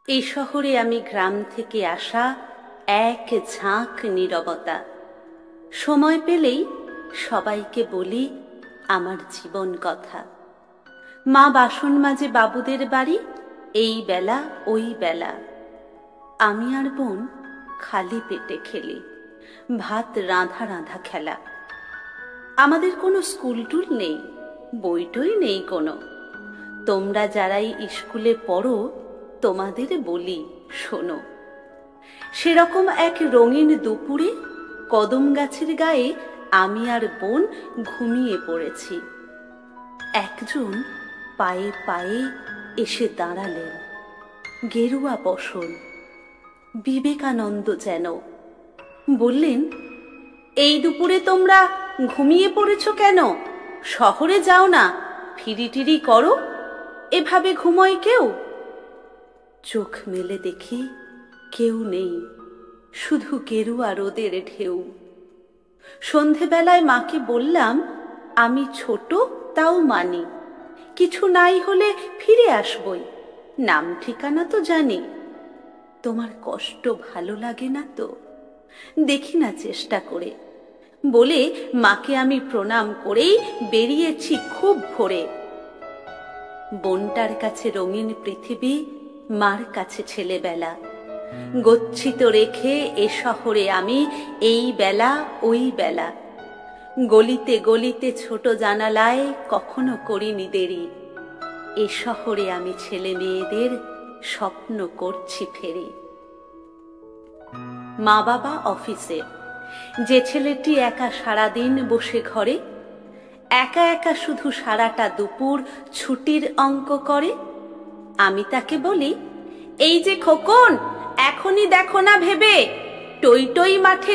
এই শহরে আমি গ্রাম থেকে আসা এক ঝাঁক নীরবতা। সময় পেলেই সবাইকে বলি আমার জীবন কথা। মা বাসন মাজে বাবুদের বাড়ি, এই বেলা ওই বেলা। আমি আর বোন খালি পেটে খেলি, ভাত রাঁধা রাঁধা খেলা। আমাদের কোনো স্কুল টুল নেই, বইটই নেই কোনো। তোমরা যারাই স্কুলে পড়ো তোমাদের বলি শোনো। সেরকম এক রঙিন দুপুরে কদম গাছের গায়ে আমি আর বোন ঘুমিয়ে পড়েছি। একজন পায়ে পায়ে এসে দাঁড়ালেন, গেরুয়া বসন, বিবেকানন্দ যেন। বললেন, এই দুপুরে তোমরা ঘুমিয়ে পড়েছ কেন? শহরে যাও না, ফিরিটিরি করো, এভাবে ঘুমোয় কেউ? চোখ মেলে দেখি কেউ নেই, শুধু গেরুয়া রোদের ঢেউ। সন্ধেবেলায় মাকে বললাম, আমি ছোট তাও মানি, কিছু নাই হলে ফিরে আসবই, নাম ঠিকানা তো জানি। তোমার কষ্ট ভালো লাগে না তো? দেখি না চেষ্টা করে, বলে মাকে আমি প্রণাম করেই বেরিয়েছি খুব ভোরে। বোনটার কাছে রঙিন পৃথিবী, মার কাছে ছেলেবেলা। গচ্ছিত রেখে এ শহরে আমি এই বেলা ওই বেলা। গলিতে গলিতে ছোট জানালায় কখনো করিনি দেরি। এ শহরে আমি ছেলে মেয়েদের স্বপ্ন করছি ফেরি। মা বাবা অফিসে, যে ছেলেটি একা সারাদিন বসে ঘরে, একা একা শুধু সারাটা দুপুর ছুটির অঙ্ক করে, আমি তাকে বলি, এই যে খোকন, এখনই দেখো না ভেবে টই টই মাঠে